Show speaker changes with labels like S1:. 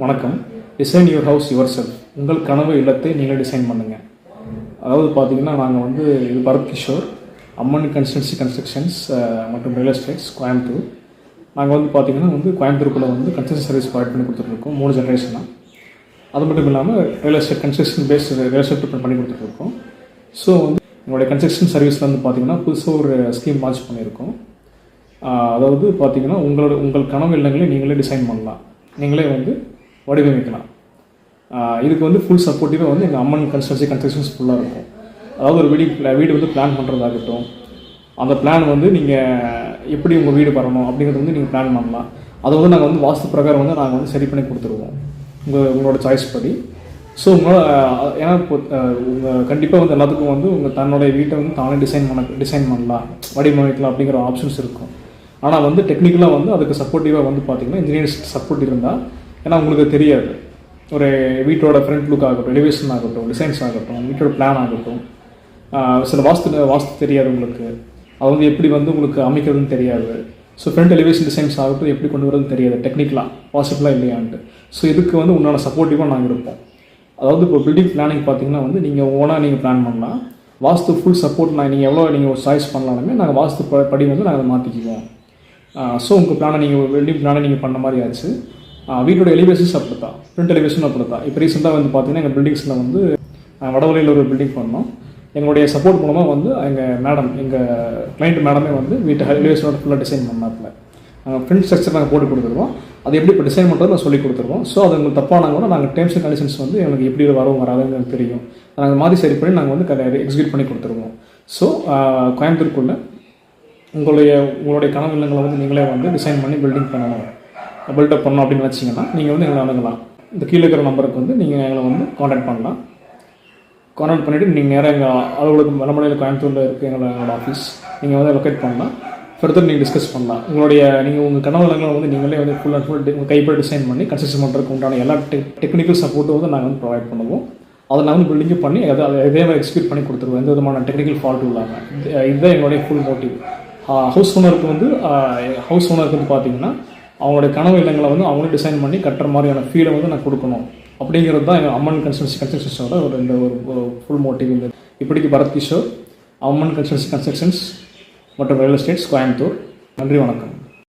S1: வணக்கம். Design your house your self. உங்கள் கனவு இல்லத்தை நீங்கள் டிசைன் பண்ணுங்கள். அதாவது பார்த்தீங்கன்னா நாங்கள் இது பரத் கிஷோர், அம்மன் கன்ஸ்ட்ரக்ஷன்ஸ் மற்றும் ரியல் எஸ்டேட்ஸ் கோயம்புத்தூர். நாங்கள் பார்த்தீங்கன்னா கோயம்புத்தூருக்குள்ளே கன்ஸ்ட்ரக்ஷன் சர்வீஸ் ப்ரொவைட் பண்ணி கொடுத்துட்ருக்கோம் 3 ஜென்ரேஷனாக. அது மட்டும் இல்லாமல் real estate construction based real estate பண்ணி கொடுத்துட்ருக்கோம். ஸோ எங்களுடைய கன்ஸ்ட்ரக்ஷன் சர்வீஸில் பார்த்தீங்கன்னா புதுசாக ஒரு ஸ்கீம் லான்ச் பண்ணியிருக்கோம். அதாவது பார்த்தீங்கன்னா உங்கள் கனவு இல்லங்களை நீங்களே டிசைன் பண்ணலாம், நீங்களே வடிவமைக்கலாம். இதுக்கு ஃபுல் சப்போர்ட்டிவாக எங்கள் அம்மன் கன்ஸ்ட்ரக்ஷன்ஸ் ஃபுல்லாக இருக்கும். அதாவது ஒரு வீடு பிளான் பண்ணுறதாகட்டும், அந்த பிளான் நீங்கள் எப்படி உங்கள் வீடு வரணும் அப்படிங்கிறது நீங்கள் பிளான் பண்ணலாம். அதை நாங்கள் வாஸ்து பிரகாரம் நாங்கள் சரி பண்ணி கொடுத்துருவோம் உங்களோட சாய்ஸ் படி. ஸோ ஏன்னா உங்கள் கண்டிப்பாக எல்லாத்துக்கும் உங்கள் தன்னுடைய வீட்டை தானே டிசைன் பண்ணலாம், வடிவமைக்கலாம் அப்படிங்கிற ஆப்ஷன்ஸ் இருக்கும். ஆனால் டெக்னிக்கலாக அதுக்கு சப்போர்ட்டிவாக பார்த்தீங்கன்னா இன்ஜினியர்ஸ் சப்போர்ட் இருந்தால், ஏன்னா உங்களுக்கு தெரியாது ஒரு வீட்டோட ஃப்ரண்ட் லுக் ஆகட்டும், எலிவேஷன் ஆகட்டும், டிசைன்ஸ் ஆகட்டும், வீட்டோட பிளான் ஆகட்டும், சில வாஸ்து தெரியாது உங்களுக்கு. அது எப்படி உங்களுக்கு அமைக்கிறதுன்னு தெரியாது. ஸோ ஃப்ரண்ட் எலிவேஷன் டிசைன்ஸ் ஆகட்டும் எப்படி கொண்டு வரதுன்னு தெரியாது டெக்னிக்கலாக பாசிபிளாக இல்லையான்ட்டு. ஸோ இதுக்கு உண்டான சப்போர்ட்டிவாக நாங்கள் இருப்போம். அதாவது இப்போ பில்டிங் பிளானிங் பார்த்தீங்கன்னா நீங்கள் ஓனாக நீங்கள் பிளான் பண்ணலாம். வாஸ்து ஃபுல் சப்போர்ட் நீங்கள் எவ்வளோ நீங்கள் ஒரு சாய்ஸ் பண்ணலாலுமே நாங்கள் வாஸ்து படி நாங்கள் மாற்றிக்குவோம். ஸோ உங்கள் பிளானை பில்டிங் பிளானை நீங்கள் பண்ண மாதிரி ஆச்சு. வீட்டோட எலிவேஷன்ஸ் அப்படி தான், ஃப்ரண்ட் எலிவேஷன் அப்படி தான். இப்போ ரீசெண்டாக பார்த்தீங்கன்னா எங்கள் பில்டிங்ஸில் வடவலையில் ஒரு பில்டிங் பண்ணோம். எங்களுடைய சப்போர்ட் மூலமாக எங்கள் கிளைண்ட் மேடமே வீட்டு எலிவேஷனோட ஃபுல்லாக டிசைன் பண்ணாப்புல. ஃப்ரண்ட் ஸ்ட்ரக்சர் நாங்கள் போட்டு கொடுத்துருவோம். அது எப்படி இப்போ டிசைன் பண்ணுறது நான் சொல்லி கொடுத்துருவோம். ஸோ அது உங்களுக்கு தப்பானா கூட நாங்கள் டேர்ம்ஸ் அண்ட் கண்டிஷன்ஸ் எனக்கு எப்படி வரும் வராதுன்னு எனக்கு தெரியும். நாங்கள் மாதிரி சரி பண்ணி நாங்கள் எக்ஸிக்யூட் பண்ணி கொடுத்துருவோம். ஸோ கோயம்புத்தூருக்குள்ளே உங்களுடைய கனவு இல்லங்களை நீங்களே டிசைன் பண்ணி பில்டப் பண்ணணும் அப்படின்னு வச்சிங்கன்னா நீங்கள் எங்களை அணுகலாம். இந்த கீழே இருக்கிற நம்பருக்கு நீங்கள் எங்களை காண்டாக்ட் பண்ணலாம். காண்டாக்ட் பண்ணிவிட்டு நீங்கள் நேராக எங்கள் அலுவலகம் வடமலையில் கோயம்புத்தூரில் இருக்குது எங்களோட ஆஃபீஸ். நீங்கள் லொக்கேட் பண்ணலாம். ஃபர்தர் நீங்கள் டிஸ்கஸ் பண்ணலாம். உங்கள் கனவு இல்லங்களை நீங்களே ஃபுல் அண்ட் ஃபுல் உங்கள் கைப்பட டிசைன் பண்ணி கன்ஸ்ட்ரக்ஷன் பண்ணுறதுக்கு உண்டான எல்லா டெக்னிக்கல் சப்போர்ட்டும் நாங்கள் ப்ரொவைட் பண்ணுவோம். அதை நாங்கள் பில்டிங்கும் பண்ணி அதை இதே மாதிரி எக்ஸிக்யூட் பண்ணி கொடுத்துருவோம், எந்த விதமான டெக்னிக்கல் ஃபால்ட்டும் இல்லாமல். இதுதான் எங்களுடைய ஃபுல் மோட்டிவ். ஹவுஸ் ஓனருக்கு பார்த்தீங்கன்னா அவங்களுடைய கனவு இல்லங்களை அவங்களே டிசைன் பண்ணி கட்டுற மாதிரியான ஃபீலை நான் கொடுக்கணும் அப்படிங்கிறது தான் எங்கள் அம்மன் கன்ஸ்ட்ரக்ஷன்ஸோட ஒரு ஃபுல் மோட்டிவ். இப்படிக்கு பரத் கிஷோர், அம்மன் கன்ஸ்ட்ரக்ஷன்ஸ் மற்றும் ரியல் எஸ்டேட்ஸ் கோயம்புத்தூர். நன்றி, வணக்கம்.